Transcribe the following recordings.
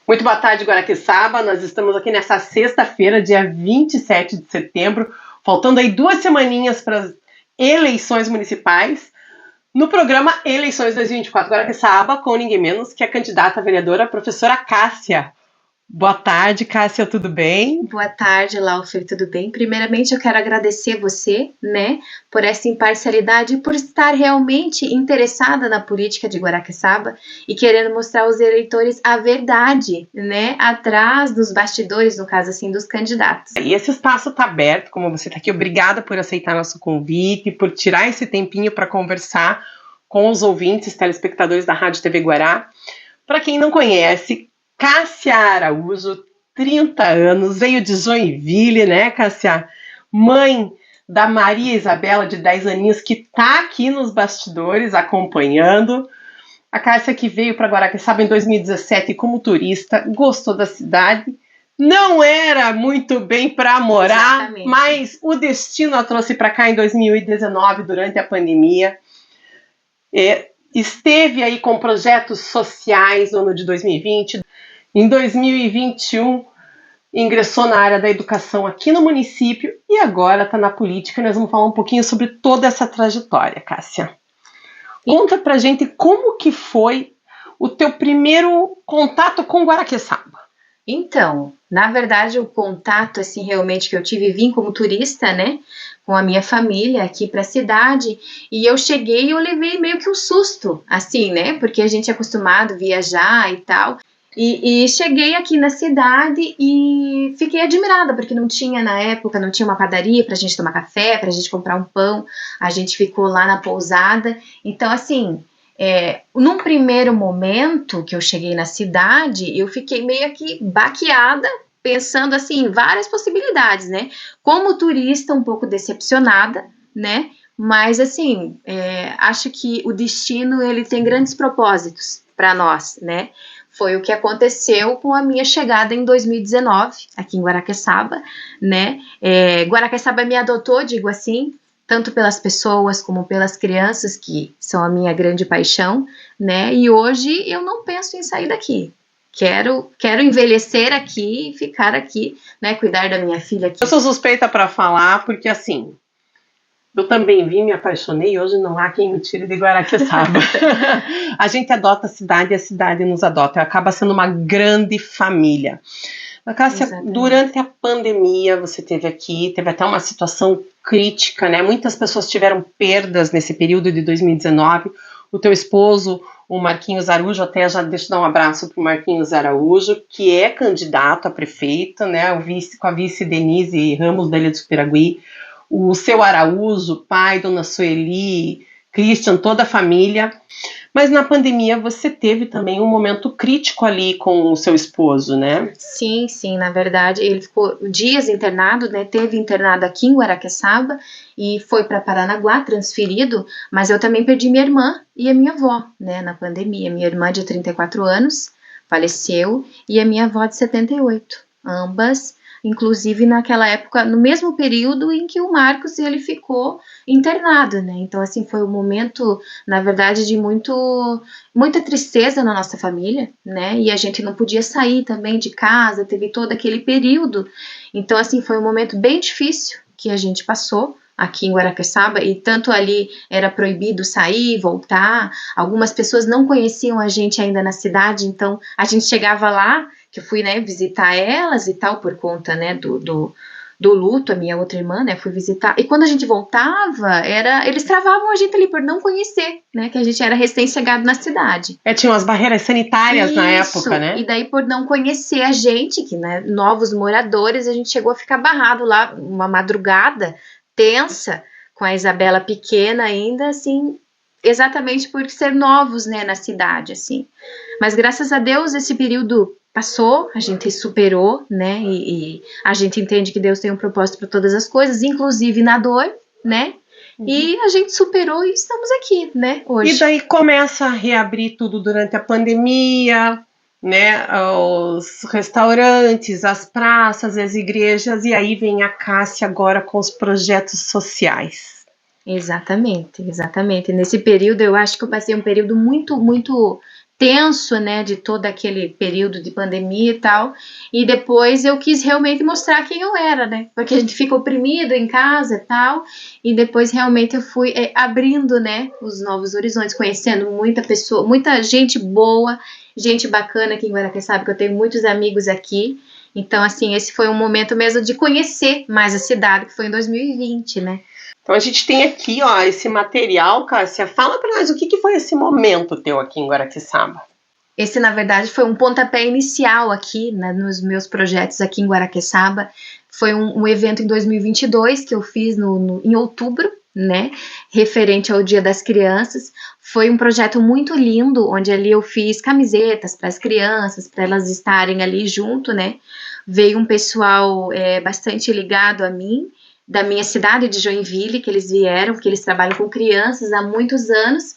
Muito boa tarde, Guaraqueçaba. Nós estamos aqui nessa sexta-feira, dia 27 de setembro, faltando aí 2 semaninhas para as eleições municipais, no programa Eleições 2024 Guaraqueçaba, com ninguém menos que a candidata a vereadora, a professora Cássia. Boa tarde, Cássia, tudo bem? Boa tarde, Laufer, tudo bem? Primeiramente, eu quero agradecer você, por essa imparcialidade e por estar realmente interessada na política de Guaraqueçaba e querendo mostrar aos eleitores a verdade, atrás dos bastidores, no caso assim, dos candidatos. E esse espaço está aberto, como você está aqui, obrigada por aceitar nosso convite, por tirar esse tempinho para conversar com os ouvintes, telespectadores da Rádio TV Guará. Para quem não conhece, Cássia Araújo, 30 anos, veio de Joinville, né, Cássia? Mãe da Maria Isabela, de 10 aninhos, que está aqui nos bastidores acompanhando. A Cássia que veio para Guaraqueçaba em 2017 como turista, gostou da cidade, não era muito bem para morar, Exatamente. mas o destino a trouxe para cá em 2019, durante a pandemia. Esteve aí com projetos sociais no ano de 2020. Em 2021, ingressou na área da educação aqui no município e agora está na política. Nós vamos falar um pouquinho sobre toda essa trajetória, Cássia. Conta pra gente como que foi o teu primeiro contato com Guaraqueçaba. Então, na verdade, o contato, assim, realmente que eu tive, vim como turista, com a minha família aqui para a cidade, e eu cheguei e eu levei meio que um susto, assim, porque a gente é acostumado a viajar e tal, e cheguei aqui na cidade e fiquei admirada, porque não tinha na época, não tinha uma padaria pra gente tomar café, pra gente comprar um pão, a gente ficou lá na pousada, então assim, num primeiro momento que eu cheguei na cidade, eu fiquei meio que baqueada, pensando assim, em várias possibilidades, como turista um pouco decepcionada, mas assim, acho que o destino ele tem grandes propósitos para nós, Foi o que aconteceu com a minha chegada em 2019, aqui em Guaraqueçaba, Guaraqueçaba me adotou, digo assim, tanto pelas pessoas como pelas crianças, que são a minha grande paixão, e hoje eu não penso em sair daqui. Quero envelhecer aqui e ficar aqui, cuidar da minha filha aqui. Eu sou suspeita para falar, porque assim, eu também vim, me apaixonei e hoje não há quem me tire de Guaraqueçaba. A gente adota a cidade e a cidade nos adota. Acaba sendo uma grande família. Cássia, durante a pandemia você teve aqui, teve até uma situação crítica, Muitas pessoas tiveram perdas nesse período de 2019. O teu esposo, o Marquinhos Araújo, até já deixa eu dar um abraço para o Marquinhos Araújo, que é candidato a prefeito, com a vice Denise Ramos da Ilha do Superagui. O seu Araújo, pai, dona Sueli, Christian, toda a família. Mas na pandemia você teve também um momento crítico ali com o seu esposo, né? Sim, na verdade, ele ficou dias internado, teve internado aqui em Guaraqueçaba e foi para Paranaguá, transferido, mas eu também perdi minha irmã e a minha avó, na pandemia. Minha irmã de 34 anos faleceu e a minha avó de 78, ambas, inclusive naquela época, no mesmo período em que o Marcos ele ficou internado, Então, assim, foi um momento, na verdade, de muita tristeza na nossa família, E a gente não podia sair também de casa, teve todo aquele período. Então, assim, foi um momento bem difícil que a gente passou aqui em Guaraqueçaba, e tanto ali era proibido sair, voltar, algumas pessoas não conheciam a gente ainda na cidade, então a gente chegava lá, que eu fui, visitar elas e tal, por conta, do luto, a minha outra irmã, fui visitar, e quando a gente voltava, eles travavam a gente ali por não conhecer, que a gente era recém-chegado na cidade. Tinham as barreiras sanitárias na época, né? E daí por não conhecer a gente, que novos moradores, a gente chegou a ficar barrado lá, uma madrugada tensa, com a Isabela pequena ainda, assim, exatamente por ser novos, na cidade, assim. Mas graças a Deus esse período passou, a gente superou, e a gente entende que Deus tem um propósito para todas as coisas, inclusive na dor, E a gente superou e estamos aqui, hoje. E daí começa a reabrir tudo durante a pandemia, os restaurantes, as praças, as igrejas, e aí vem a Cássia agora com os projetos sociais. Exatamente. Nesse período eu acho que eu passei um período muito tenso, né, de todo aquele período de pandemia e tal, e depois eu quis realmente mostrar quem eu era, né, porque a gente fica oprimido em casa e tal, e depois realmente eu fui abrindo, né, os novos horizontes, conhecendo muita pessoa, muita gente boa, gente bacana aqui em Guaraqueçaba, que eu tenho muitos amigos aqui, então assim, esse foi um momento mesmo de conhecer mais a cidade, que foi em 2020, né. Então a gente tem aqui, ó, esse material, Cássia. Fala para nós o que foi esse momento teu aqui em Guaraqueçaba. Esse, na verdade, foi um pontapé inicial aqui, né, nos meus projetos aqui em Guaraqueçaba. Foi um evento em 2022 que eu fiz em outubro, né, referente ao Dia das Crianças. Foi um projeto muito lindo, onde ali eu fiz camisetas para as crianças, para elas estarem ali junto, né. Veio um pessoal bastante ligado a mim, da minha cidade de Joinville, que eles vieram, que eles trabalham com crianças há muitos anos,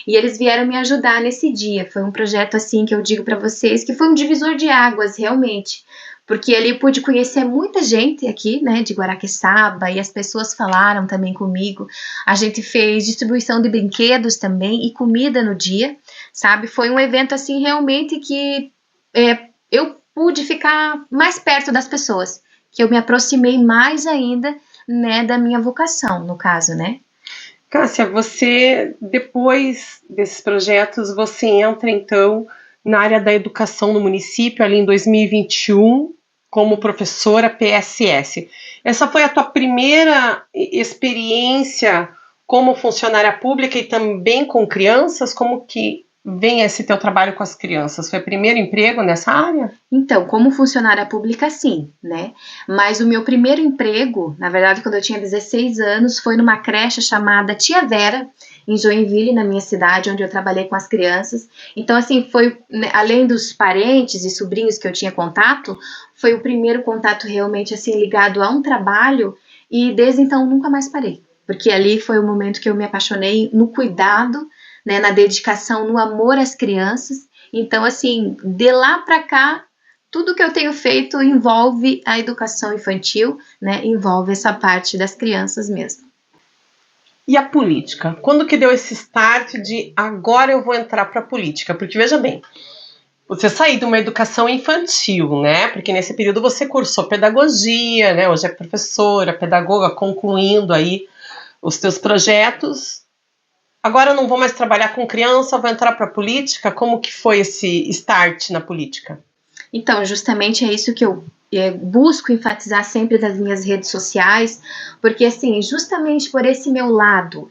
e eles vieram me ajudar nesse dia. Foi um projeto assim que eu digo para vocês que foi um divisor de águas, realmente, porque ali eu pude conhecer muita gente aqui, né, de Guaraqueçaba, e as pessoas falaram também comigo. A gente fez distribuição de brinquedos também e comida no dia, sabe? Foi um evento assim realmente que eu pude ficar mais perto das pessoas, que eu me aproximei mais ainda, né, da minha vocação, no caso, né? Cássia, você, depois desses projetos, você entra, então, na área da educação no município, ali em 2021, como professora PSS. Essa foi a tua primeira experiência como funcionária pública e também com crianças? Como que vem esse teu trabalho com as crianças? Foi o primeiro emprego nessa área? Então, como funcionária pública, sim, né? Mas o meu primeiro emprego, na verdade, quando eu tinha 16 anos, foi numa creche chamada Tia Vera, em Joinville, na minha cidade, onde eu trabalhei com as crianças. Então, assim, foi, né, além dos parentes e sobrinhos que eu tinha contato, foi o primeiro contato realmente, assim, ligado a um trabalho, e desde então nunca mais parei. Porque ali foi o momento que eu me apaixonei no cuidado, né, na dedicação, no amor às crianças. Então, assim, de lá para cá, tudo que eu tenho feito envolve a educação infantil, né, envolve essa parte das crianças mesmo. E a política? Quando que deu esse start de agora eu vou entrar para a política? Porque, veja bem, você saiu de uma educação infantil, né? Porque nesse período você cursou pedagogia, né? Hoje é professora, pedagoga, concluindo aí os teus projetos. Agora eu não vou mais trabalhar com criança, vou entrar para a política. Como que foi esse start na política? Então, justamente é isso que eu busco enfatizar sempre nas minhas redes sociais, porque, assim, justamente por esse meu lado,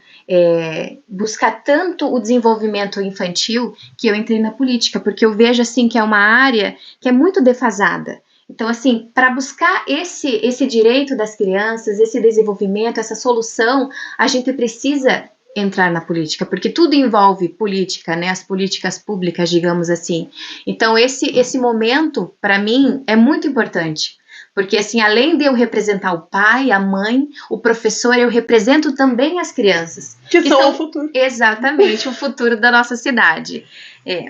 buscar tanto o desenvolvimento infantil, que eu entrei na política, porque eu vejo, assim, que é uma área que é muito defasada. Então, assim, para buscar esse direito das crianças, esse desenvolvimento, essa solução, a gente precisa entrar na política, porque tudo envolve política, né, as políticas públicas, digamos assim. Então, esse momento, para mim, é muito importante, porque, assim, além de eu representar o pai, a mãe, o professor, eu represento também as crianças. Que são o futuro. Exatamente, o futuro da nossa cidade.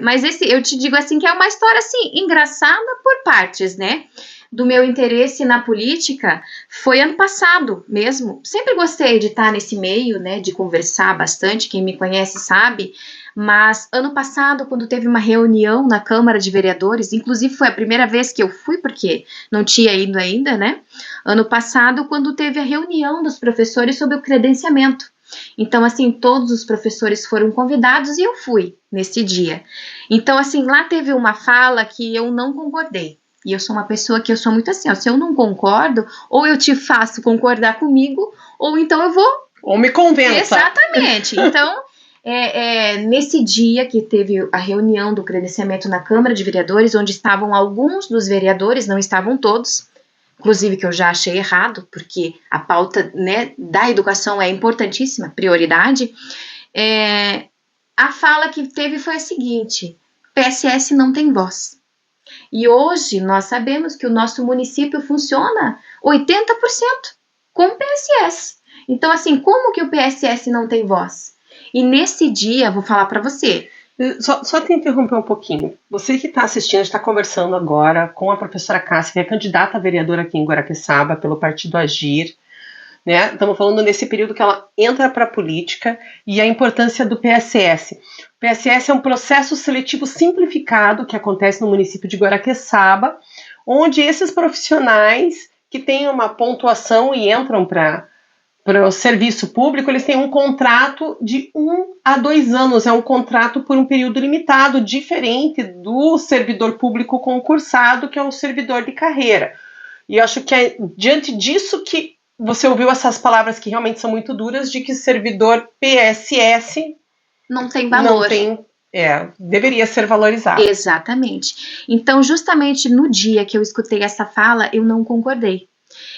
Mas eu te digo, assim, que é uma história, assim, engraçada por partes, né? Do meu interesse na política foi ano passado mesmo. Sempre gostei de estar nesse meio, né, de conversar bastante, quem me conhece sabe, mas ano passado, quando teve uma reunião na Câmara de Vereadores, inclusive foi a primeira vez que eu fui, porque não tinha ido ainda, né, ano passado, quando teve a reunião dos professores sobre o credenciamento. Então, assim, todos os professores foram convidados e eu fui nesse dia. Então, assim, lá teve uma fala que eu não concordei. E eu sou uma pessoa que eu sou muito assim, ó, se eu não concordo, ou eu te faço concordar comigo, ou então eu vou... Ou me convença. Exatamente. Então, nesse dia que teve a reunião do credenciamento na Câmara de Vereadores, onde estavam alguns dos vereadores, não estavam todos, inclusive que eu já achei errado, porque a pauta, né, da educação é importantíssima, prioridade, a fala que teve foi a seguinte: PSS não tem voz. E hoje nós sabemos que o nosso município funciona 80% com o PSS. Então, assim, como que o PSS não tem voz? E nesse dia, vou falar para você. Só te interromper um pouquinho. Você que está assistindo, está conversando agora com a professora Cássia, que é candidata a vereadora aqui em Guaraqueçaba pelo Partido Agir. né? Estamos falando nesse período que ela entra para a política e a importância do PSS. O PSS é um processo seletivo simplificado que acontece no município de Guaraqueçaba, onde esses profissionais que têm uma pontuação e entram para o serviço público, eles têm um contrato de 1 a 2 anos, é um contrato por um período limitado, diferente do servidor público concursado, que é um servidor de carreira. E eu acho que é diante disso que você ouviu essas palavras que realmente são muito duras, de que servidor PSS não tem valor. Deveria ser valorizado. Exatamente. Então, justamente no dia que eu escutei essa fala, eu não concordei.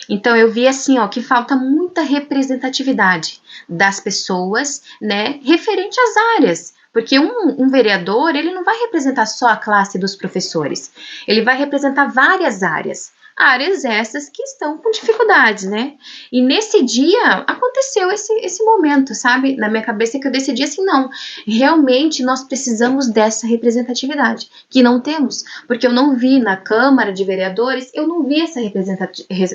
Então eu vi assim, ó, que falta muita representatividade das pessoas, né, referente às áreas. Porque um vereador, ele não vai representar só a classe dos professores, ele vai representar várias áreas. Áreas essas que estão com dificuldades, né? E nesse dia aconteceu esse momento, sabe? Na minha cabeça que eu decidi assim, não, realmente nós precisamos dessa representatividade, que não temos, porque eu não vi na Câmara de Vereadores, eu não vi essa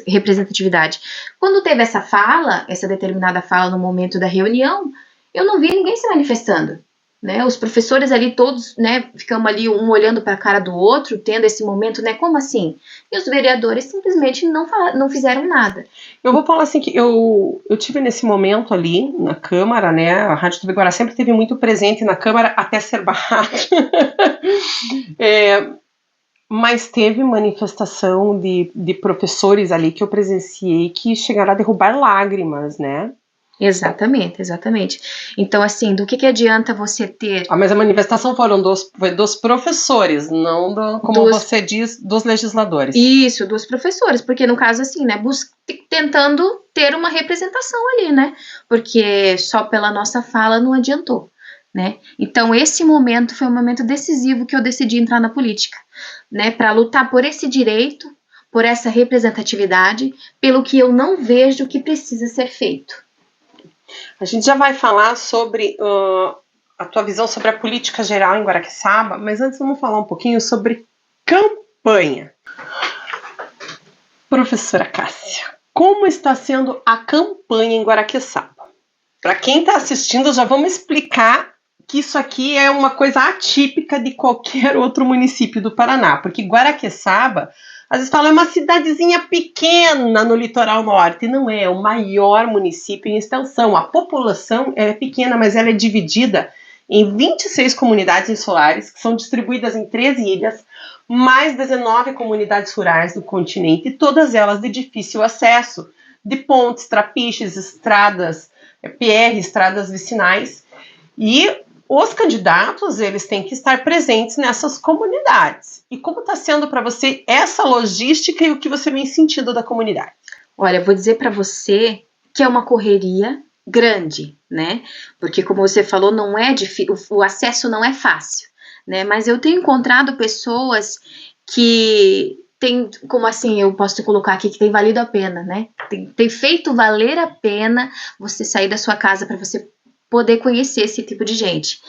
representatividade. Quando teve essa fala, essa determinada fala no momento da reunião, eu não vi ninguém se manifestando. Né, os professores ali todos, né, ficamos ali um olhando para a cara do outro, tendo esse momento, né, como assim? E os vereadores simplesmente não fizeram nada. Eu vou falar assim que eu tive nesse momento ali na Câmara, né, a Rádio TV Guará sempre esteve muito presente na Câmara até ser barrada. Mas teve manifestação de professores ali que eu presenciei que chegaram a derrubar lágrimas, né? Exatamente. Então, assim, do que adianta você ter... mas a manifestação foi dos professores, não como você diz, dos legisladores. Isso, dos professores, porque no caso, assim, né, tentando ter uma representação ali, né? Porque só pela nossa fala não adiantou, né? Então, esse momento foi um momento decisivo que eu decidi entrar na política, né? Para lutar por esse direito, por essa representatividade, pelo que eu não vejo que precisa ser feito. A gente já vai falar sobre a tua visão sobre a política geral em Guaraqueçaba, mas antes vamos falar um pouquinho sobre campanha. Professora Cássia, como está sendo a campanha em Guaraqueçaba? Para quem está assistindo, já vamos explicar que isso aqui é uma coisa atípica de qualquer outro município do Paraná, porque Guaraqueçaba, às vezes falam, é uma cidadezinha pequena no litoral norte. Não é o maior município em extensão. A população é pequena, mas ela é dividida em 26 comunidades insulares, que são distribuídas em 13 ilhas, mais 19 comunidades rurais do continente, todas elas de difícil acesso, de pontes, trapiches, estradas, PR, estradas vicinais. E os candidatos, eles têm que estar presentes nessas comunidades. E como está sendo para você essa logística e o que você vem sentindo da comunidade? Olha, eu vou dizer para você que é uma correria grande, né? Porque como você falou, não é difícil, o acesso não é fácil, né? Mas eu tenho encontrado pessoas que tem, como assim, eu posso colocar aqui que tem valido a pena, né? Tem feito valer a pena você sair da sua casa para você poder conhecer esse tipo de gente.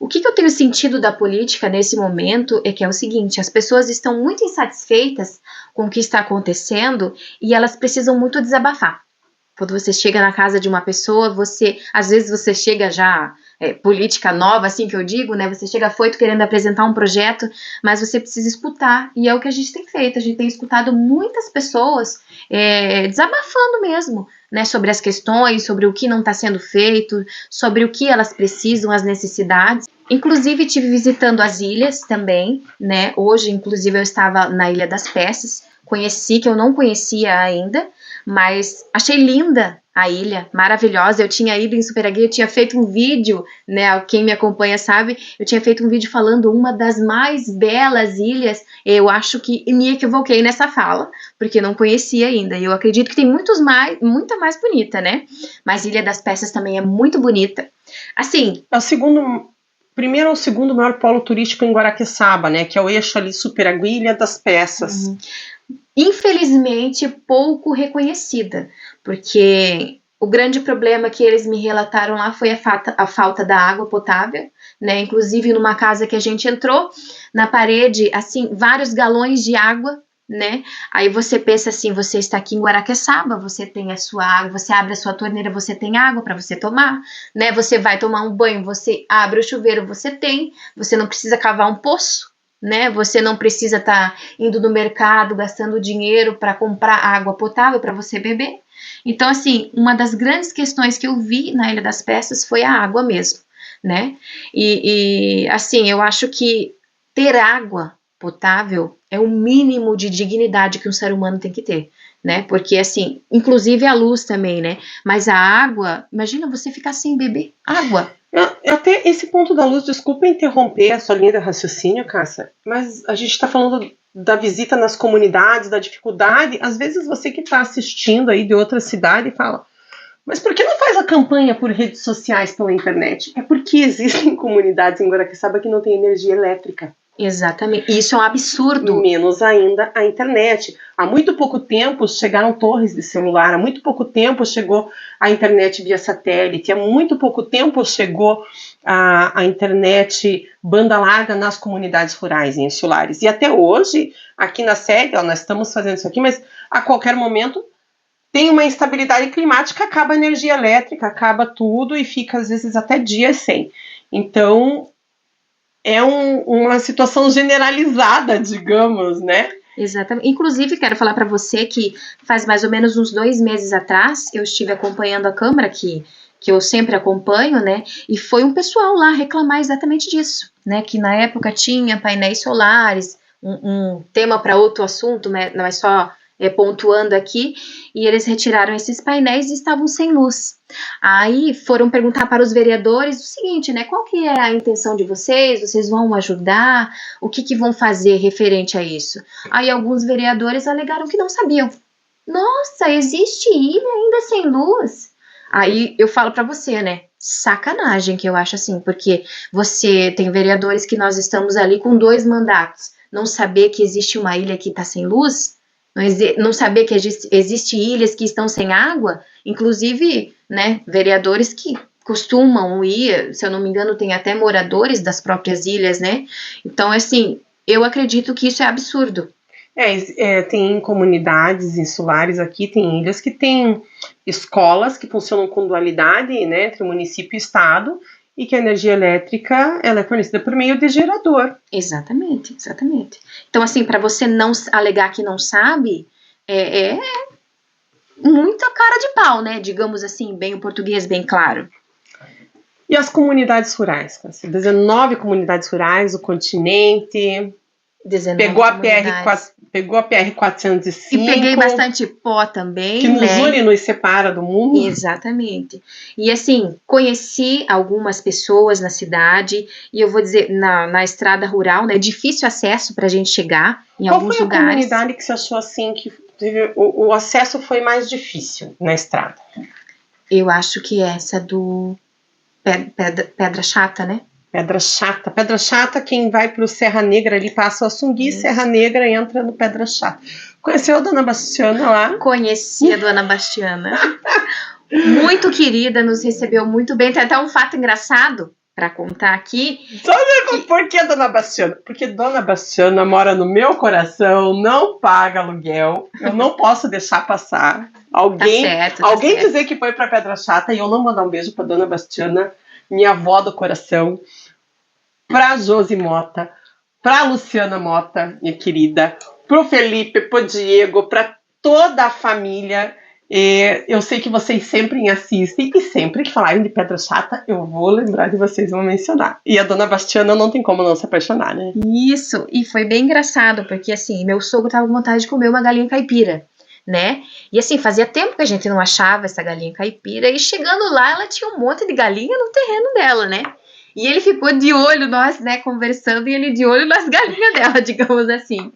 O que eu tenho sentido da política nesse momento é que é o seguinte, as pessoas estão muito insatisfeitas com o que está acontecendo e elas precisam muito desabafar. Quando você chega na casa de uma pessoa, às vezes você chega já, política nova, assim que eu digo, né? Você chega afoito querendo apresentar um projeto, mas você precisa escutar, e é o que a gente tem feito. A gente tem escutado muitas pessoas desabafando mesmo, né? Sobre as questões, sobre o que não está sendo feito, sobre o que elas precisam, as necessidades. Inclusive, estive visitando as ilhas também, né? Hoje, inclusive, eu estava na Ilha das Peças, conheci, que eu não conhecia ainda, mas achei linda a ilha, maravilhosa. Eu tinha ido em Superagui, eu tinha feito um vídeo, né, quem me acompanha sabe, eu tinha feito um vídeo falando uma das mais belas ilhas. Eu acho que me equivoquei nessa fala, porque não conhecia ainda, e eu acredito que tem muita mais bonita, né, mas Ilha das Peças também é muito bonita. Assim, é o primeiro ou segundo maior polo turístico em Guaraqueçaba, né, que é o eixo ali Superagui e Ilha das Peças. Infelizmente pouco reconhecida, porque o grande problema que eles me relataram lá foi a falta da água potável, né? Inclusive numa casa que a gente entrou, na parede, assim, vários galões de água né? Aí você pensa assim, você está aqui em Guaraqueçaba, você tem a sua água, você abre a sua torneira, você tem água para você tomar, né? Você vai tomar um banho, você abre o chuveiro, você não precisa cavar um poço, né? Você não precisa estar indo no mercado gastando dinheiro para comprar água potável para você beber. Então, assim, uma das grandes questões que eu vi na Ilha das Peças foi a água mesmo, né? E assim, eu acho que ter água potável é o mínimo de dignidade que um ser humano tem que ter, né? Porque, assim, inclusive a luz também, né? Mas a água, imagina você ficar sem beber água. Até esse ponto da luz, desculpa interromper a sua linha de raciocínio, Cássia, mas a gente está falando da visita nas comunidades, da dificuldade. Às vezes você que está assistindo aí de outra cidade fala, mas por que não faz a campanha por redes sociais, pela internet? É porque existem comunidades em Guaraqueçaba que não tem energia elétrica. Exatamente, isso é um absurdo. Menos ainda a internet. Há muito pouco tempo chegaram torres de celular, há muito pouco tempo chegou a internet via satélite, há muito pouco tempo chegou a internet banda larga nas comunidades rurais e insulares. E até hoje, aqui na sede, nós estamos fazendo isso aqui, mas a qualquer momento tem uma instabilidade climática, acaba a energia elétrica, acaba tudo e fica às vezes até dias sem. Então, é uma situação generalizada, digamos, né? Exatamente. Inclusive, quero falar para você que faz mais ou menos uns 2 meses atrás, eu estive acompanhando a Câmara, que eu sempre acompanho, né? E foi um pessoal lá reclamar exatamente disso, né? Que na época tinha painéis solares, um tema para outro assunto, né? Não é só pontuando aqui, e eles retiraram esses painéis e estavam sem luz. Aí foram perguntar para os vereadores o seguinte, né? Qual que é a intenção de vocês? Vocês vão ajudar? O que vão fazer referente a isso? Aí alguns vereadores alegaram que não sabiam. Nossa, existe ilha ainda sem luz? Aí eu falo para você, né? Sacanagem que eu acho assim, porque você tem vereadores que nós estamos ali com 2 mandatos, não saber que existe uma ilha que está sem luz, não saber que existe ilhas que estão sem água, inclusive, né, vereadores que costumam ir, se eu não me engano, tem até moradores das próprias ilhas, né? Então, assim, eu acredito que isso é absurdo. Tem comunidades insulares aqui, tem ilhas que têm escolas que funcionam com dualidade, né, entre município e estado, e que a energia elétrica ela é fornecida por meio de gerador. Exatamente, exatamente. Então, assim, para você não alegar que não sabe, é muita cara de pau, né? Digamos assim, bem o português bem claro. E as comunidades rurais? 19 comunidades rurais, o continente... Pegou a PR-405. E peguei bastante pó também, que nos une e nos separa do mundo. Exatamente. E assim, conheci algumas pessoas na cidade, e eu vou dizer, na estrada rural, né, difícil acesso pra gente chegar em alguns lugares. Qual foi a comunidade que você achou assim, que o acesso foi mais difícil na estrada? Eu acho que é essa do Pedra Chata, né? Pedra Chata, quem vai para o Serra Negra ali passa o Assungui, Serra Negra entra no Pedra Chata. Conheceu a Dona Bastiana lá? Conheci a Dona Bastiana. Muito querida, nos recebeu muito bem. Tem até um fato engraçado para contar aqui. Por que Dona Bastiana? Porque Dona Bastiana mora no meu coração, não paga aluguel, eu não posso deixar passar. Alguém dizer que foi para Pedra Chata e eu não mandar um beijo para Dona Bastiana, minha avó do coração, pra Josi Mota, pra Luciana Mota, minha querida, pro Felipe, pro Diego, pra toda a família. Eu sei que vocês sempre assistem e sempre que falarem de Pedra Chata, eu vou lembrar de vocês, vou mencionar. E a Dona Bastiana não tem como não se apaixonar, né? Isso, e foi bem engraçado, porque assim, meu sogro tava com vontade de comer uma galinha caipira, né? E assim, fazia tempo que a gente não achava essa galinha caipira, e chegando lá, ela tinha um monte de galinha no terreno dela, né? E ele ficou de olho, nós, né, conversando, e ele de olho nas galinhas dela, digamos assim.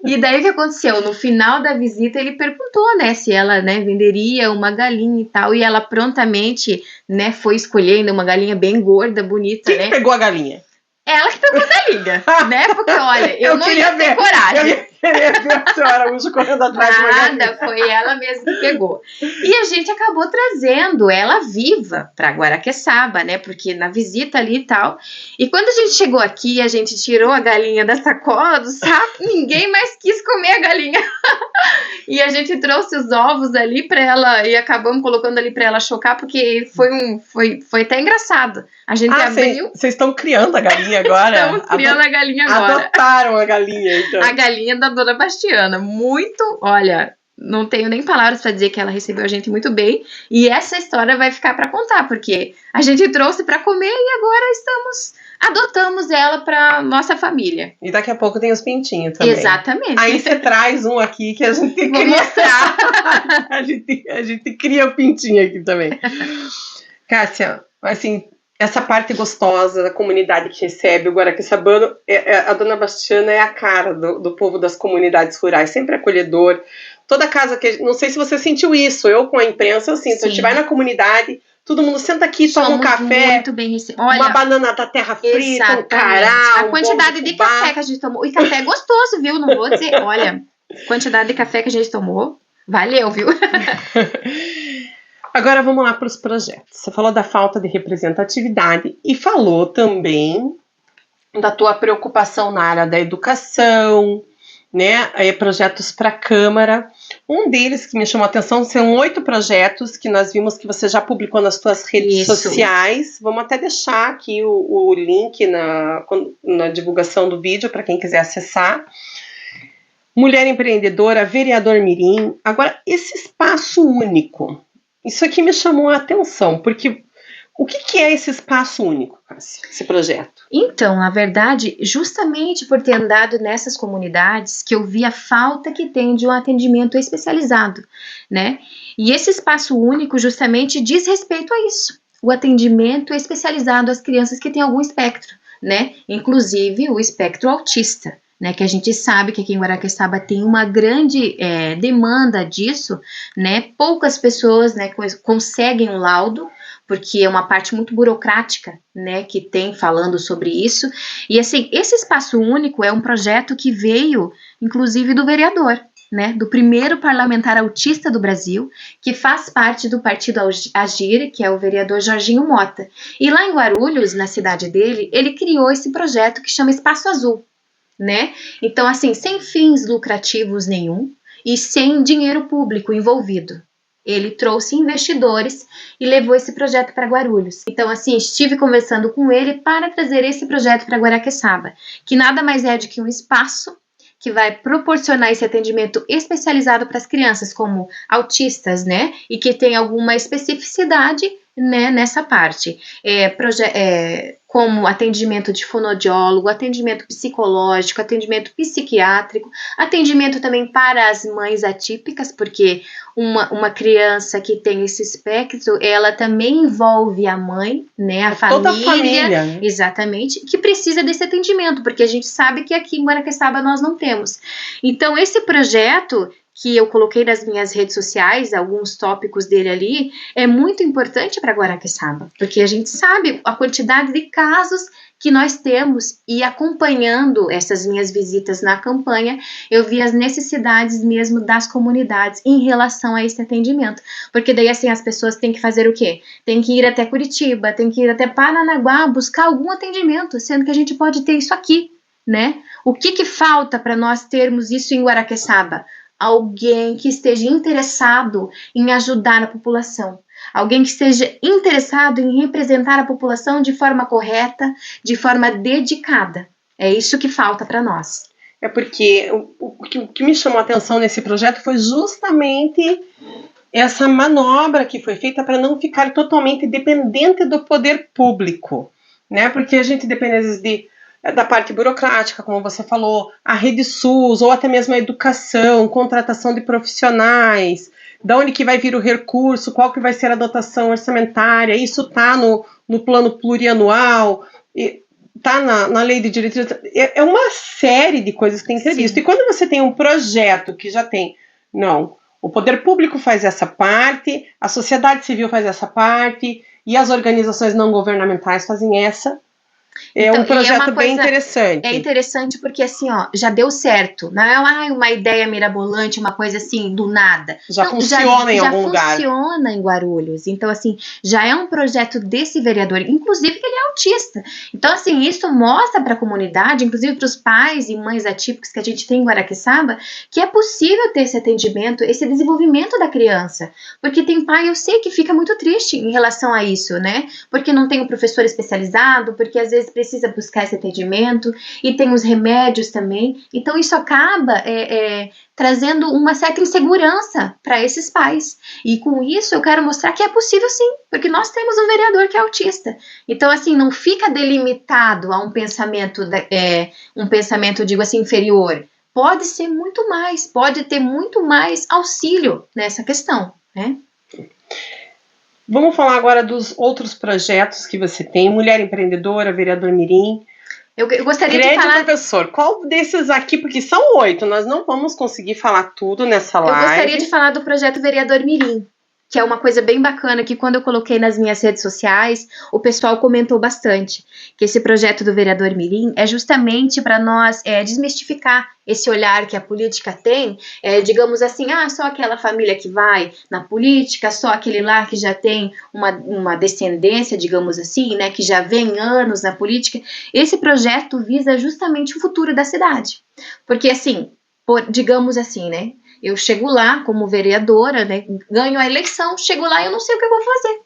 E daí o que aconteceu? No final da visita, ele perguntou, né, se ela, né, venderia uma galinha e tal, e ela prontamente, né, foi escolhendo uma galinha bem gorda, bonita, Quem né? pegou a galinha? ela que pegou da linha, né? Porque, olha, eu não ia ter coragem. Eu ia ver a senhora Araújo correndo atrás de uma galinha. Nada, foi ela mesma que pegou. E a gente acabou trazendo ela viva para Guaraqueçaba, né? Porque na visita ali e tal. E quando a gente chegou aqui, a gente tirou a galinha da sacola do saco, ninguém mais quis comer a galinha. E a gente trouxe os ovos ali para ela e acabamos colocando ali para ela chocar, porque foi até engraçado. A gente abriu. Vocês estão criando a galinha agora? Estamos criando a galinha agora. Adotaram a galinha, então. A galinha da Dona Bastiana. Muito, olha, não tenho nem palavras para dizer que ela recebeu a gente muito bem. E essa história vai ficar para contar, porque a gente trouxe para comer e agora adotamos ela para nossa família. E daqui a pouco tem os pintinhos também. Exatamente. Aí você traz um aqui que a gente cria. Vou mostrar. a gente cria o pintinho aqui também. Cássia, assim, essa parte gostosa da comunidade que recebe o guaraqueçabano, a Dona Bastiana é a cara do povo das comunidades rurais, sempre acolhedor. Toda casa que... Não sei se você sentiu isso, eu com a imprensa eu sinto. Sim. A gente vai na comunidade, todo mundo senta aqui, toma um café, muito bem uma banana da terra frita, um cará, a quantidade de café que a gente tomou. E café é gostoso, viu? Não vou dizer, olha, quantidade de café que a gente tomou, valeu, viu? Agora vamos lá para os projetos. Você falou da falta de representatividade e falou também da tua preocupação na área da educação, né? Projetos para a Câmara. Um deles que me chamou a atenção são 8 projetos que nós vimos que você já publicou nas tuas redes sociais. Vamos até deixar aqui o link na divulgação do vídeo para quem quiser acessar. Mulher Empreendedora, Vereador Mirim. Agora, esse espaço único. Isso aqui me chamou a atenção, porque o que é esse espaço único, Cássia, esse projeto? Então, na verdade, justamente por ter andado nessas comunidades que eu vi a falta que tem de um atendimento especializado, né? E esse espaço único justamente diz respeito a isso, o atendimento especializado às crianças que têm algum espectro, né? Inclusive o espectro autista. Né, que a gente sabe que aqui em Guaraqueçaba tem uma grande demanda disso, né, poucas pessoas, né, conseguem um laudo, porque é uma parte muito burocrática, né, que tem falando sobre isso, e assim, esse espaço único é um projeto que veio, inclusive, do vereador, né, do primeiro parlamentar autista do Brasil, que faz parte do partido Agir, que é o vereador Jorginho Mota, e lá em Guarulhos, na cidade dele, ele criou esse projeto que chama Espaço Azul, né? Então, assim, sem fins lucrativos nenhum e sem dinheiro público envolvido. Ele trouxe investidores e levou esse projeto para Guarulhos. Então, assim, estive conversando com ele para trazer esse projeto para Guaraqueçaba, que nada mais é do que um espaço que vai proporcionar esse atendimento especializado para as crianças, como autistas, né? E que tem alguma especificidade, né, nessa parte. Como atendimento de fonoaudiólogo, atendimento psicológico, atendimento psiquiátrico, atendimento também para as mães atípicas, porque uma criança que tem esse espectro, ela também envolve a mãe, né, a família, toda a família, né? Exatamente, que precisa desse atendimento, porque a gente sabe que aqui em Guaraqueçaba nós não temos. Então, esse projeto que eu coloquei nas minhas redes sociais, alguns tópicos dele ali, é muito importante para Guaraqueçaba, porque a gente sabe a quantidade de casos que nós temos, e acompanhando essas minhas visitas na campanha, eu vi as necessidades mesmo das comunidades em relação a esse atendimento, porque daí assim as pessoas têm que fazer o quê? Tem que ir até Curitiba, tem que ir até Paranaguá buscar algum atendimento, sendo que a gente pode ter isso aqui, né? O que falta para nós termos isso em Guaraqueçaba? Alguém que esteja interessado em ajudar a população, alguém que esteja interessado em representar a população de forma correta, de forma dedicada. É isso que falta para nós. É porque o que me chamou a atenção nesse projeto foi justamente essa manobra que foi feita para não ficar totalmente dependente do poder público, né? Porque a gente depende às vezes da parte burocrática, como você falou, a rede SUS, ou até mesmo a educação, contratação de profissionais, de onde que vai vir o recurso, qual que vai ser a dotação orçamentária, isso está no plano plurianual, está na lei de diretrizes, é uma série de coisas que tem que ser visto. E quando você tem um projeto que já tem, não, o poder público faz essa parte, a sociedade civil faz essa parte, e as organizações não governamentais fazem essa, É Então, um projeto uma bem coisa- interessante. É interessante porque assim, ó, já deu certo. Não é uma ideia mirabolante, uma coisa assim, do nada. Já Não, funciona em já algum lugar. funciona em Guarulhos. Então, assim, já é um projeto desse vereador, inclusive que ele é autista. Então, assim, isso mostra para a comunidade, inclusive para os pais e mães atípicos que a gente tem em Guaraqueçaba, que é possível ter esse atendimento, esse desenvolvimento da criança. Porque tem pai, eu sei que fica muito triste em relação a isso, né? Porque não tem um professor especializado, porque às vezes precisa buscar esse atendimento, e tem os remédios também. Então isso acaba trazendo uma certa insegurança para esses pais. E com isso eu quero mostrar que é possível sim, porque nós temos um vereador que é autista. Então assim, não fica delimitado a um pensamento, digo assim, inferior. Pode ser muito mais, pode ter muito mais auxílio nessa questão, né? Vamos falar agora dos outros projetos que você tem. Mulher Empreendedora, Vereador Mirim. Eu gostaria de Crédito, falar... professor, qual desses aqui, porque são 8, nós não vamos conseguir falar tudo nessa Eu live. gostaria de falar do projeto Vereador Mirim, que é uma coisa bem bacana, que quando eu coloquei nas minhas redes sociais, o pessoal comentou bastante, que esse projeto do Vereador Mirim é justamente para nós desmistificar esse olhar que a política tem, digamos assim, só aquela família que vai na política, só aquele lá que já tem uma descendência, digamos assim, né, que já vem anos na política. Esse projeto visa justamente o futuro da cidade, porque assim, digamos assim, né, eu chego lá como vereadora, né, ganho a eleição, chego lá e eu não sei o que eu vou fazer.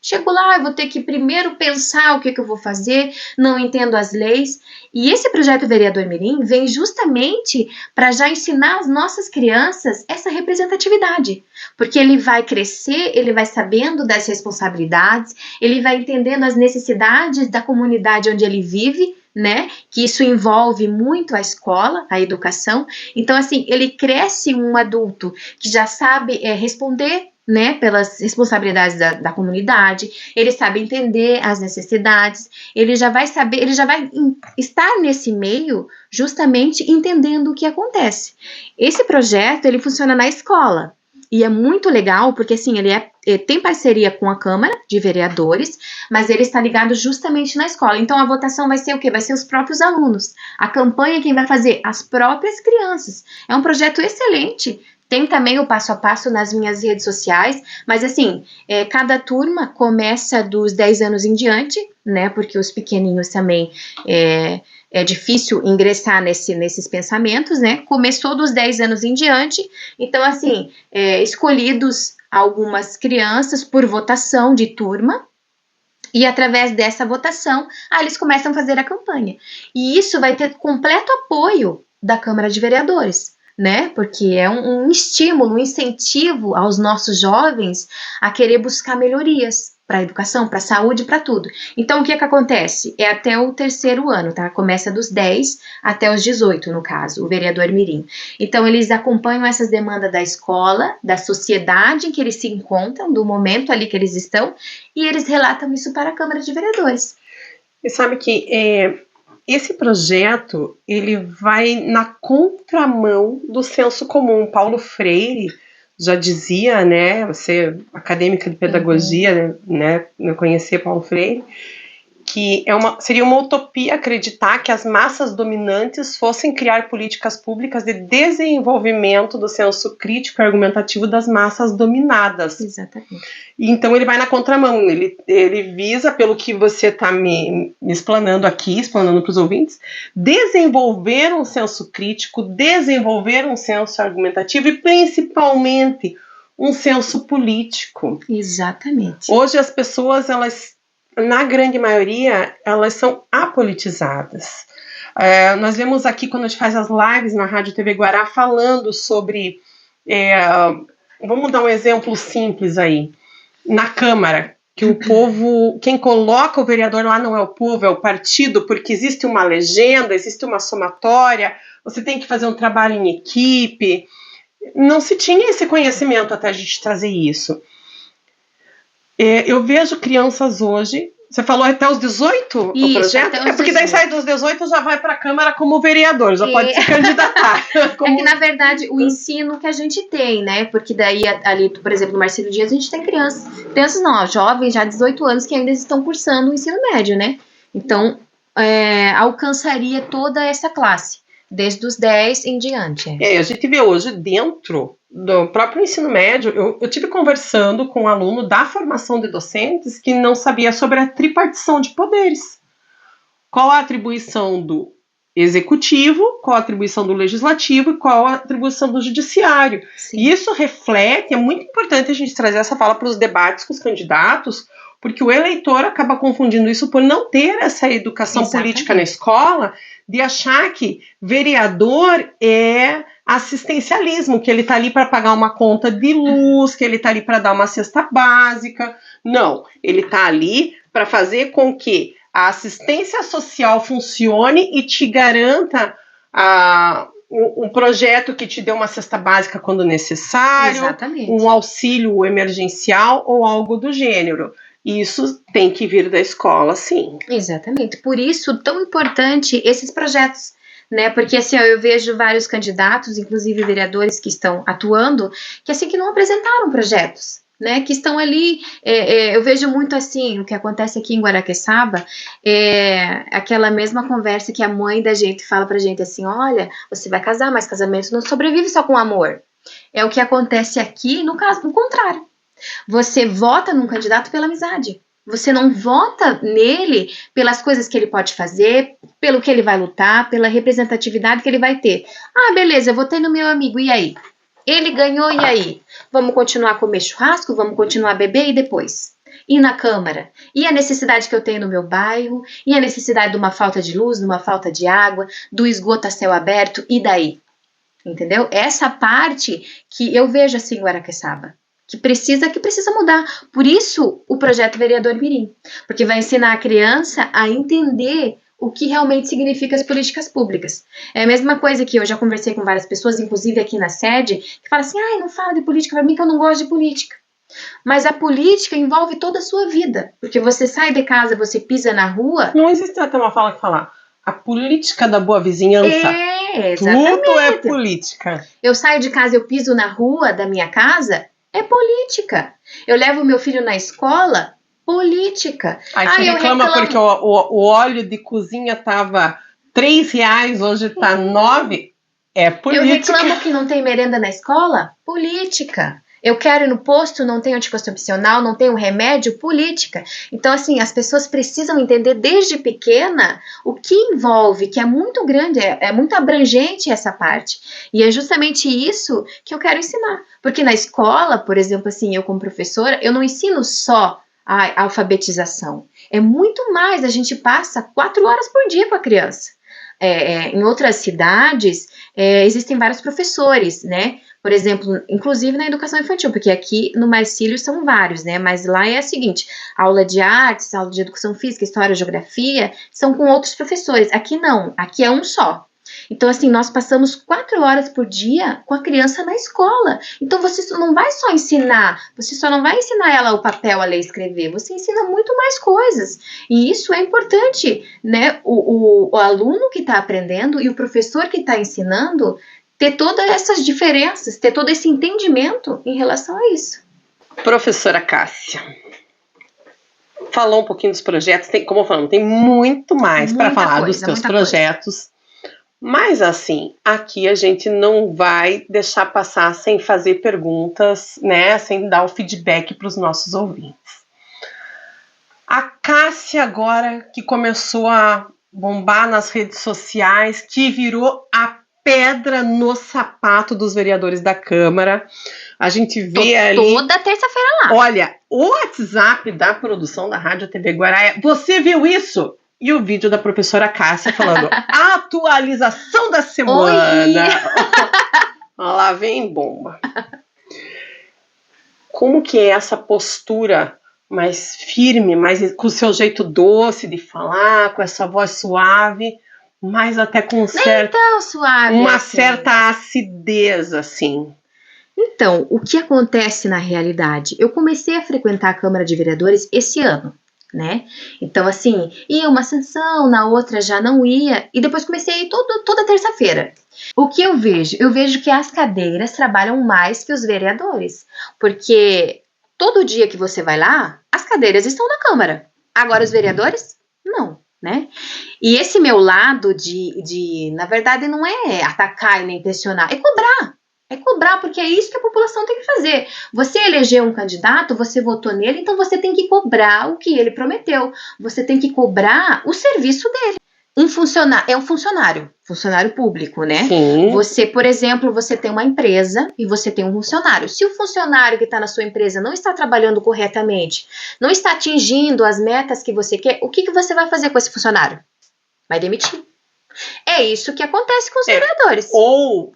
Chego lá, eu vou ter que primeiro pensar o que eu vou fazer, não entendo as leis. E esse projeto Vereador Mirim vem justamente para já ensinar as nossas crianças essa representatividade. Porque ele vai crescer, ele vai sabendo das responsabilidades, ele vai entendendo as necessidades da comunidade onde ele vive, né? Que isso envolve muito a escola, a educação. Então, assim, ele cresce um adulto que já sabe responder, né, pelas responsabilidades da comunidade, ele sabe entender as necessidades, ele já vai saber, ele já vai estar nesse meio justamente entendendo o que acontece. Esse projeto, ele funciona na escola, e é muito legal, porque assim, ele tem parceria com a Câmara de Vereadores, mas ele está ligado justamente na escola. Então a votação vai ser o quê? Vai ser os próprios alunos. A campanha quem vai fazer? As próprias crianças. É um projeto excelente. Tem também o passo a passo nas minhas redes sociais, mas assim, cada turma começa dos 10 anos em diante, né? Porque os pequenininhos também é difícil ingressar nesses pensamentos, né? Começou dos 10 anos em diante, então assim, escolhidos algumas crianças por votação de turma, e através dessa votação, eles começam a fazer a campanha. E isso vai ter completo apoio da Câmara de Vereadores, né? Porque é um estímulo, um incentivo aos nossos jovens a querer buscar melhorias para a educação, para a saúde, para tudo. Então, o que acontece? É até o 3º ano, tá? Começa dos 10 até os 18, no caso, o vereador Mirim. Então, eles acompanham essas demandas da escola, da sociedade em que eles se encontram, do momento ali que eles estão, e eles relatam isso para a Câmara de Vereadores. E sabe que esse projeto, ele vai na contramão do senso comum. Paulo Freire já dizia, né, você acadêmica de pedagogia, né, eu conhecia Paulo Freire, que seria uma utopia acreditar que as massas dominantes fossem criar políticas públicas de desenvolvimento do senso crítico e argumentativo das massas dominadas. Exatamente. Então ele vai na contramão, ele visa, pelo que você está me explanando aqui, explanando para os ouvintes, desenvolver um senso crítico, desenvolver um senso argumentativo e principalmente um senso político. Exatamente. Hoje as pessoas, na grande maioria, elas são apolitizadas. Nós vemos aqui, quando a gente faz as lives na Rádio TV Guará, falando sobre... vamos dar um exemplo simples aí. Na Câmara, que o povo... Quem coloca o vereador lá não é o povo, é o partido, porque existe uma legenda, existe uma somatória, você tem que fazer um trabalho em equipe. Não se tinha esse conhecimento até a gente trazer isso. Eu vejo crianças hoje, você falou até os 18 Isso, o projeto? até os Porque daí 18. sai dos 18 já vai para a Câmara como vereador, já pode se candidatar. É que, na verdade, o ensino que a gente tem, né? Porque daí, ali, por exemplo, no Marcelo Dias, a gente tem crianças não, jovens já de 18 anos que ainda estão cursando o ensino médio, né? Então, alcançaria toda essa classe, desde os 10 em diante. A gente vê hoje dentro do próprio ensino médio, eu tive conversando com um aluno da formação de docentes que não sabia sobre a tripartição de poderes. Qual a atribuição do executivo, qual a atribuição do legislativo e qual a atribuição do judiciário. Sim. E isso reflete, é muito importante a gente trazer essa fala para os debates com os candidatos, porque o eleitor acaba confundindo isso por não ter essa educação política na escola, de achar que vereador é assistencialismo, que ele está ali para pagar uma conta de luz, que ele está ali para dar uma cesta básica. Não, ele está ali para fazer com que a assistência social funcione e te garanta um projeto que te dê uma cesta básica quando necessário, exatamente, um auxílio emergencial ou algo do gênero. Isso tem que vir da escola, sim. Exatamente. Por isso, tão importante esses projetos, né? Porque assim, eu vejo vários candidatos, inclusive vereadores que estão atuando, que não apresentaram projetos, né? Que estão ali. Eu vejo muito assim, o que acontece aqui em Guaraqueçaba, aquela mesma conversa que a mãe da gente fala pra gente assim: olha, você vai casar, mas casamento não sobrevive só com amor. É o que acontece aqui, no caso, no contrário. Você vota num candidato pela amizade. Você não vota nele pelas coisas que ele pode fazer, pelo que ele vai lutar, pela representatividade que ele vai ter. Ah, beleza, eu votei no meu amigo, e aí? Ele ganhou, e aí? Vamos continuar a comer churrasco? Vamos continuar a beber, e depois? E na Câmara? E a necessidade que eu tenho no meu bairro? E a necessidade de uma falta de luz, de uma falta de água, do esgoto a céu aberto, e daí? Entendeu? Essa parte que eu vejo assim em Guaraqueçaba. Que precisa mudar. Por isso, o projeto Vereador Mirim. Porque vai ensinar a criança a entender o que realmente significa as políticas públicas. É a mesma coisa que eu já conversei com várias pessoas, inclusive aqui na sede, que falam assim, não fala de política para mim que eu não gosto de política. Mas a política envolve toda a sua vida. Porque você sai de casa, você pisa na rua... Não existe até uma fala que fala, a política da boa vizinhança. Exatamente. Tudo é política. Eu saio de casa, eu piso na rua da minha casa... É política. Eu levo meu filho na escola, política. Aí você reclama porque o óleo de cozinha tava R$3, hoje tá 9. É política. Eu reclamo que não tem merenda na escola, política. Eu quero ir no posto, não tem anticoncepcional, não tem um remédio, política. Então, assim, as pessoas precisam entender desde pequena o que envolve, que é muito grande, é muito abrangente essa parte. E é justamente isso que eu quero ensinar. Porque na escola, por exemplo, assim, eu como professora, eu não ensino só a alfabetização. É muito mais, a gente passa 4 horas por dia com a criança. Em outras cidades, existem vários professores, né? Por exemplo, inclusive na educação infantil, porque aqui no Marcílio são vários, né? Mas lá é a seguinte, aula de artes, aula de educação física, história, geografia, são com outros professores. Aqui não, aqui é um só. Então, assim, nós passamos 4 horas por dia com a criança na escola. Então, você não vai só ensinar, você só não vai ensinar ela o papel, a ler e escrever, você ensina muito mais coisas. E isso é importante, né? O aluno que está aprendendo e o professor que está ensinando ter todas essas diferenças, ter todo esse entendimento em relação a isso. Professora Cássia, falou um pouquinho dos projetos, como falamos, tem muito mais para falar dos seus projetos. Mas assim, aqui a gente não vai deixar passar sem fazer perguntas, né? Sem dar o feedback para os nossos ouvintes. A Cássia agora que começou a bombar nas redes sociais, que virou a pedra no sapato dos vereadores da Câmara. A gente vê ali... Toda terça-feira lá. Olha, o WhatsApp da produção da Rádio TV Guaraia. Você viu isso? E o vídeo da professora Cássia falando atualização da semana. Lá vem bomba. Como que é essa postura mais firme, mais com o seu jeito doce de falar, com essa voz suave, mas até com uma certa acidez, assim? Então, o que acontece na realidade? Eu comecei a frequentar a Câmara de Vereadores esse ano, né? Então, assim, ia uma sessão, na outra já não ia, e depois comecei a ir toda terça-feira. O que eu vejo? Eu vejo que as cadeiras trabalham mais que os vereadores, porque todo dia que você vai lá, as cadeiras estão na Câmara. Agora, os vereadores? Não. né? E esse meu lado na verdade, não é atacar e nem pressionar, é cobrar. É cobrar, porque é isso que a população tem que fazer. Você elegeu um candidato, você votou nele, então você tem que cobrar o que ele prometeu. Você tem que cobrar o serviço dele. É um funcionário público, né? Sim. Você, por exemplo, você tem uma empresa e você tem um funcionário. Se o funcionário que está na sua empresa não está trabalhando corretamente, não está atingindo as metas que você quer, o que você vai fazer com esse funcionário? Vai demitir. É isso que acontece com os vereadores. Ou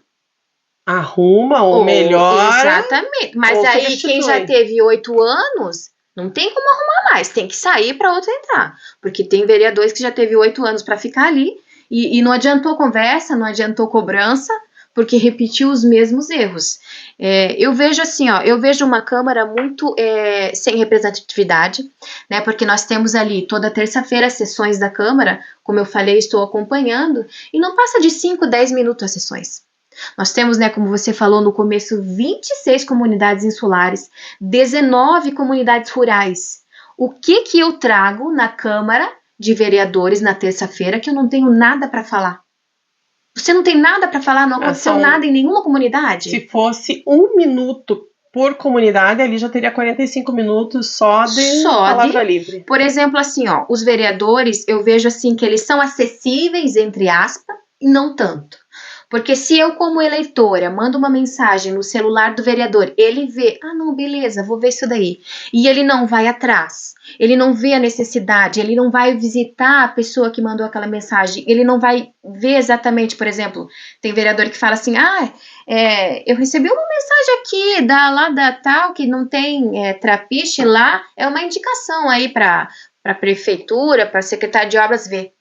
arruma, ou melhora. Exatamente. Mas aí substitui. Quem já teve 8 anos, não tem como arrumar mais. Tem que sair para outro entrar. Porque tem vereadores que já teve 8 anos para ficar ali e não adiantou conversa, não adiantou cobrança, porque repetiu os mesmos erros. Eu vejo assim, eu vejo uma Câmara muito sem representatividade, né? Porque nós temos ali toda terça-feira as sessões da Câmara, como eu falei, estou acompanhando, e não passa de 5, 10 minutos as sessões. Nós temos, né, como você falou no começo, 26 comunidades insulares, 19 comunidades rurais. O que eu trago na Câmara de Vereadores na terça-feira que eu não tenho nada para falar? Você não tem nada para falar? Não aconteceu nada em nenhuma comunidade? Se fosse 1 minuto por comunidade, ali já teria 45 minutos só de palavra livre. Por exemplo, assim, os vereadores, eu vejo assim que eles são acessíveis, entre aspas, e não tanto. Porque se eu, como eleitora, mando uma mensagem no celular do vereador, ele vê, não, beleza, vou ver isso daí. E ele não vai atrás, ele não vê a necessidade, ele não vai visitar a pessoa que mandou aquela mensagem, ele não vai ver exatamente, por exemplo, tem vereador que fala assim, eu recebi uma mensagem aqui, lá da tal, que não tem trapiche lá, é uma indicação aí para a prefeitura, para a secretária de obras ver.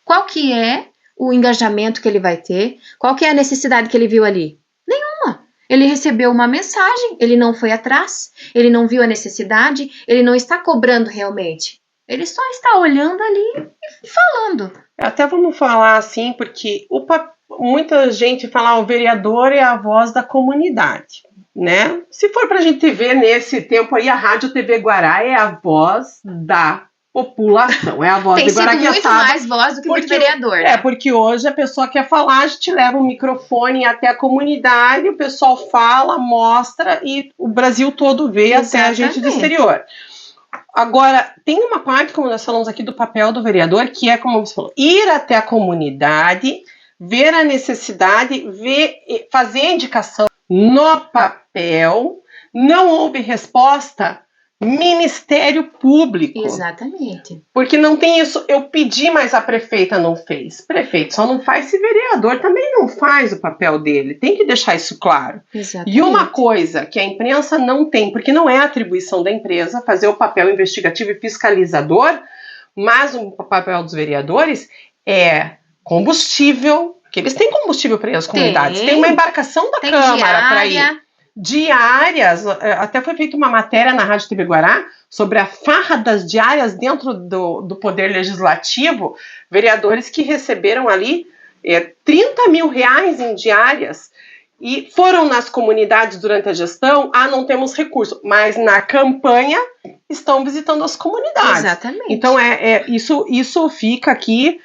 Qual que é o engajamento que ele vai ter? Qual que é a necessidade que ele viu ali? Nenhuma. Ele recebeu uma mensagem, ele não foi atrás, ele não viu a necessidade, ele não está cobrando realmente. Ele só está olhando ali e falando. Até vamos falar assim, porque muita gente fala, o vereador é a voz da comunidade, né? Se for pra gente ver nesse tempo aí, a Rádio TV Guará é a voz da população, é a voz de Guaraqueçaba. Tem sido muito mais voz do que muito vereador. Né? Porque hoje a pessoa quer falar, a gente leva um microfone até a comunidade, o pessoal fala, mostra e o Brasil todo vê. Exatamente. Até a gente do exterior. Agora, tem uma parte, como nós falamos aqui, do papel do vereador, que é, como você falou, ir até a comunidade, ver a necessidade, fazer a indicação no papel. Não houve resposta, Ministério Público. Exatamente. Porque não tem isso, eu pedi, mas a prefeita não fez. Prefeito só não faz, se vereador também não faz o papel dele. Tem que deixar isso claro. Exatamente. E uma coisa que a imprensa não tem, porque não é atribuição da empresa fazer o papel investigativo e fiscalizador, mas o papel dos vereadores é combustível, que eles têm combustível para ir às comunidades. Tem uma embarcação da Câmara para ir. Diárias, até foi feita uma matéria na Rádio TV Guará sobre a farra das diárias dentro do Poder Legislativo, vereadores que receberam ali 30 mil reais em diárias e foram nas comunidades durante a gestão, não temos recurso, mas na campanha estão visitando as comunidades. Exatamente. Então isso fica aqui,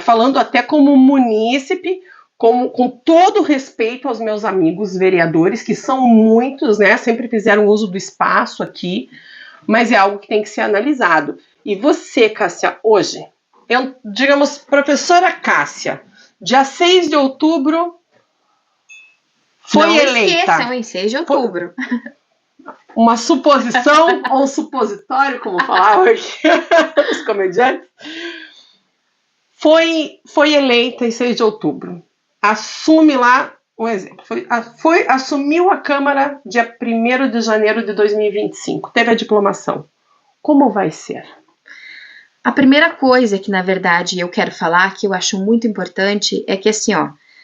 falando até como munícipe, com todo respeito aos meus amigos vereadores, que são muitos, né? Sempre fizeram uso do espaço aqui, mas é algo que tem que ser analisado. E você, Cássia, hoje, digamos, professora Cássia, dia 6 de outubro, foi eleita. Não esqueçam, em 6 de outubro. Uma suposição ou um supositório, como falavam aqui os comediantes. Foi eleita em 6 de outubro. Assume lá, um exemplo, assumiu a Câmara dia 1º de janeiro de 2025, teve a diplomação. Como vai ser? A primeira coisa que, na verdade, eu quero falar, que eu acho muito importante, é que assim,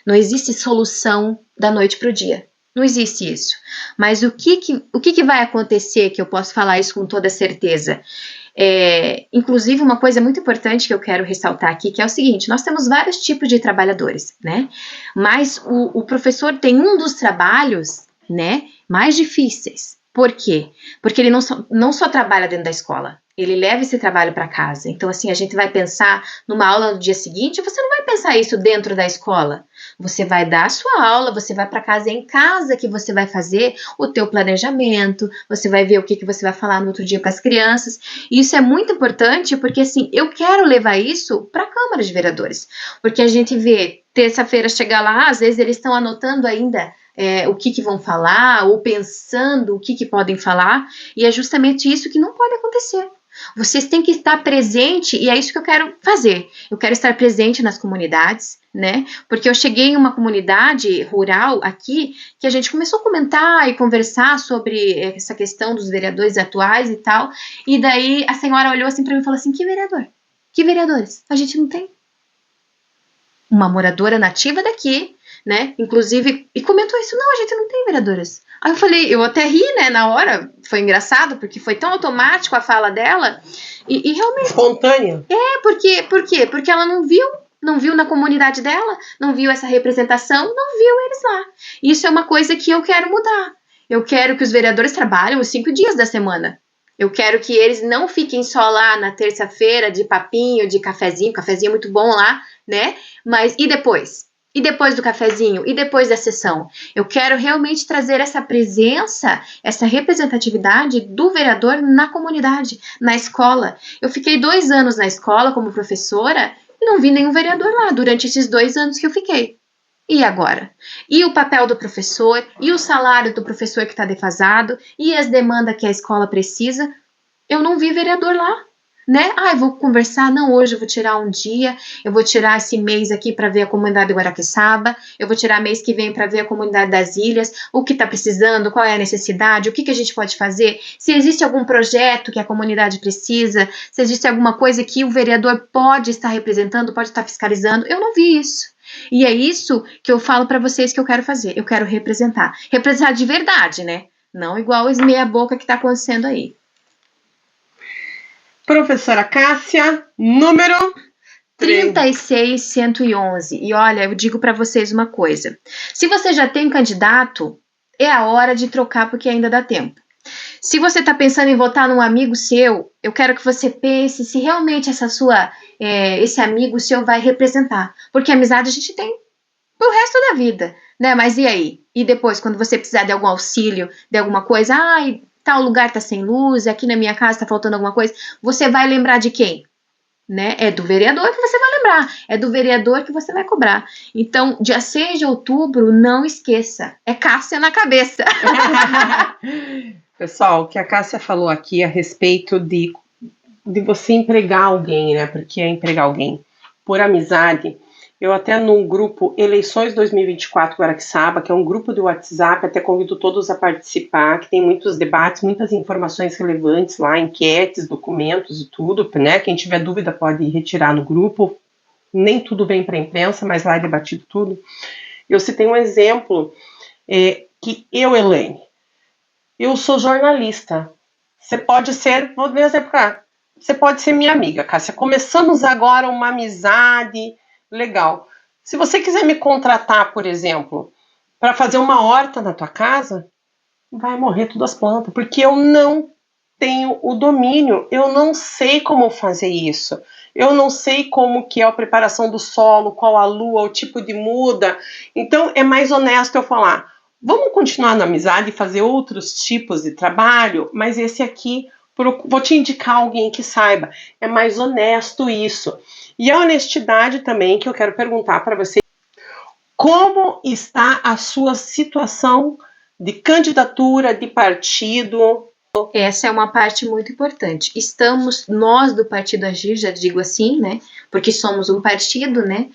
não existe solução da noite para o dia. Não existe isso. Mas o que vai acontecer, que eu posso falar isso com toda certeza? Inclusive, uma coisa muito importante que eu quero ressaltar aqui, que é o seguinte: nós temos vários tipos de trabalhadores, né? Mas o professor tem um dos trabalhos, né, mais difíceis. Por quê? Porque ele não só trabalha dentro da escola, ele leva esse trabalho para casa. Então, assim, a gente vai pensar numa aula no dia seguinte, você não vai pensar isso dentro da escola. Você vai dar a sua aula, você vai para casa, é em casa que você vai fazer o teu planejamento, você vai ver o que você vai falar no outro dia para as crianças. E isso é muito importante porque, assim, eu quero levar isso para a Câmara de Vereadores. Porque a gente vê, terça-feira chegar lá, às vezes eles estão anotando ainda o que vão falar, ou pensando o que podem falar, e é justamente isso que não pode acontecer. Vocês têm que estar presente, e é isso que eu quero fazer. Eu quero estar presente nas comunidades, né? Porque eu cheguei em uma comunidade rural aqui, que a gente começou a comentar e conversar sobre essa questão dos vereadores atuais e tal, e daí a senhora olhou assim para mim e falou assim, que vereador? Que vereadores? A gente não tem. Uma moradora nativa daqui, né, inclusive, e comentou isso, não, a gente não tem vereadoras. Aí eu falei, eu até ri, né, na hora, foi engraçado, porque foi tão automático a fala dela, e realmente... Espontânea. Por quê? Porque ela não viu na comunidade dela, não viu essa representação, não viu eles lá. Isso é uma coisa que eu quero mudar. Eu quero que os vereadores trabalhem os 5 dias da semana. Eu quero que eles não fiquem só lá na terça-feira de papinho, de cafezinho é muito bom lá, né? Mas e depois? E depois do cafezinho? E depois da sessão? Eu quero realmente trazer essa presença, essa representatividade do vereador na comunidade, na escola. Eu fiquei 2 anos na escola como professora e não vi nenhum vereador lá durante esses 2 anos que eu fiquei. E agora? E o papel do professor? E o salário do professor que está defasado? E as demandas que a escola precisa? Eu não vi vereador lá, né? Eu vou conversar, não, hoje eu vou tirar um dia, eu vou tirar esse mês aqui para ver a comunidade de Guaraqueçaba, eu vou tirar mês que vem para ver a comunidade das ilhas, o que está precisando, qual é a necessidade, o que a gente pode fazer, se existe algum projeto que a comunidade precisa, se existe alguma coisa que o vereador pode estar representando, pode estar fiscalizando. Eu não vi isso. E é isso que eu falo para vocês que eu quero fazer. Eu quero representar. Representar de verdade, né? Não igual os meia boca que está acontecendo aí. Professora Cássia, número 36111. E olha, eu digo para vocês uma coisa. Se você já tem um candidato, é a hora de trocar porque ainda dá tempo. Se você está pensando em votar num amigo seu, eu quero que você pense se realmente esse amigo seu vai representar. Porque amizade a gente tem pro resto da vida, né? Mas e aí? E depois, quando você precisar de algum auxílio, de alguma coisa, tal lugar tá sem luz, aqui na minha casa tá faltando alguma coisa, você vai lembrar de quem? Né? É do vereador que você vai lembrar, é do vereador que você vai cobrar. Então, dia 6 de outubro, não esqueça, é Cássia na cabeça. Pessoal, o que a Cássia falou aqui a respeito de você empregar alguém, né? Porque é empregar alguém por amizade. Eu até no grupo Eleições 2024 Guaraqueçaba, que é um grupo de WhatsApp, até convido todos a participar, que tem muitos debates, muitas informações relevantes lá, enquetes, documentos e tudo, né? Quem tiver dúvida pode retirar no grupo. Nem tudo vem para a imprensa, mas lá é debatido tudo. Eu citei um exemplo que eu, Elaine, eu sou jornalista. Você pode ser, vou dar um exemplo, você pode ser minha amiga, Cássia. Começamos agora uma amizade legal. Se você quiser me contratar, por exemplo, para fazer uma horta na tua casa, vai morrer todas as plantas, porque eu não tenho o domínio, eu não sei como fazer isso. Eu não sei como que é a preparação do solo, qual a lua, o tipo de muda. Então é mais honesto eu falar, vamos continuar na amizade e fazer outros tipos de trabalho, mas esse aqui, vou te indicar alguém que saiba. É mais honesto isso. E a honestidade também que eu quero perguntar para você, como está a sua situação de candidatura, de partido? Essa é uma parte muito importante. Estamos, nós do Partido Agir, já digo assim, né? Porque somos um partido, né?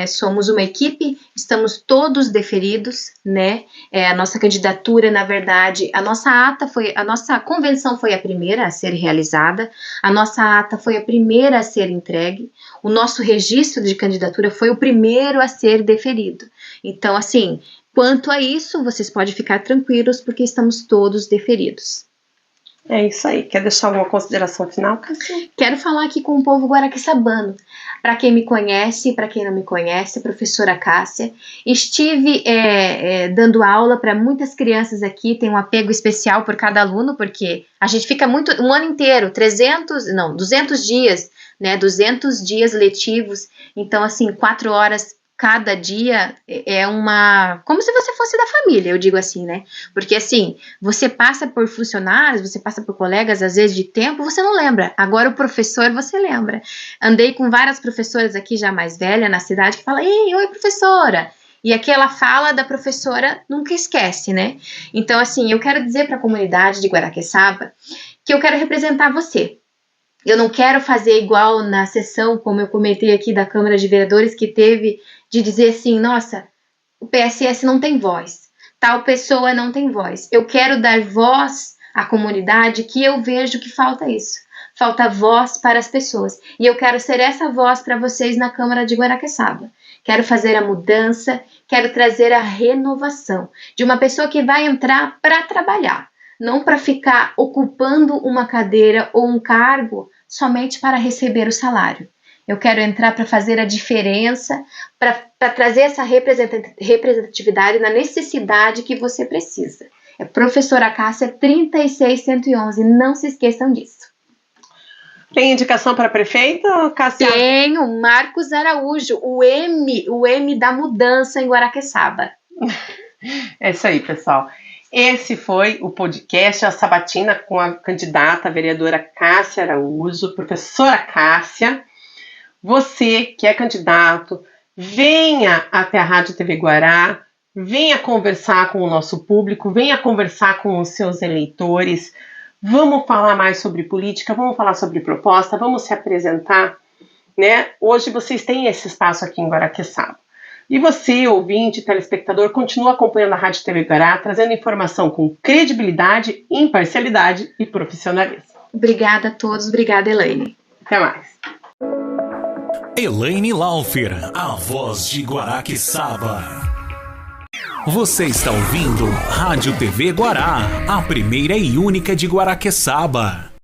Somos uma equipe, estamos todos deferidos, né? A nossa candidatura, na verdade, a nossa convenção foi a primeira a ser realizada, a nossa ata foi a primeira a ser entregue, o nosso registro de candidatura foi o primeiro a ser deferido. Então, assim, quanto a isso, vocês podem ficar tranquilos porque estamos todos deferidos. É isso aí. Quer deixar alguma consideração final, Cássia? Quero falar aqui com o povo guaraqueçabano. Para quem me conhece, para quem não me conhece, professora Cássia. Estive dando aula para muitas crianças aqui, tem um apego especial por cada aluno, porque a gente fica um ano inteiro, 200 dias, né, 200 dias letivos, então assim, 4 horas cada dia como se você fosse da família, eu digo assim, né? Porque assim, você passa por funcionários, você passa por colegas, às vezes de tempo, você não lembra. Agora o professor, você lembra. Andei com várias professoras aqui já mais velha na cidade que falam, ei, oi professora. E aquela fala da professora nunca esquece, né? Então assim, eu quero dizer para a comunidade de Guaraqueçaba que eu quero representar você. Eu não quero fazer igual na sessão, como eu comentei aqui da Câmara de Vereadores, que teve de dizer assim, nossa, o PSS não tem voz, tal pessoa não tem voz. Eu quero dar voz à comunidade, que eu vejo que falta isso. Falta voz para as pessoas. E eu quero ser essa voz para vocês na Câmara de Guaraqueçaba. Quero fazer a mudança, quero trazer a renovação de uma pessoa que vai entrar para trabalhar. Não para ficar ocupando uma cadeira ou um cargo somente para receber o salário. Eu quero entrar para fazer a diferença, para trazer essa representatividade na necessidade que você precisa. É professora Cássia 36111, não se esqueçam disso. Tem indicação para prefeito, Cássia? Tenho, Marcos Araújo, o M da mudança em Guaraqueçaba. É isso aí, pessoal. Esse foi o podcast A Sabatina com a candidata a vereadora Cássia Araújo, professora Cássia. Você que é candidato, venha até a Rádio TV Guará, venha conversar com o nosso público, venha conversar com os seus eleitores. Vamos falar mais sobre política, vamos falar sobre proposta, vamos se apresentar, né? Hoje vocês têm esse espaço aqui em Guaraqueçaba. E você, ouvinte, telespectador, continua acompanhando a Rádio TV Guará, trazendo informação com credibilidade, imparcialidade e profissionalismo. Obrigada a todos, obrigada, Elaine. Até mais. Elaine Laufer, a voz de Guaraqueçaba. Você está ouvindo Rádio TV Guará, a primeira e única de Guaraqueçaba.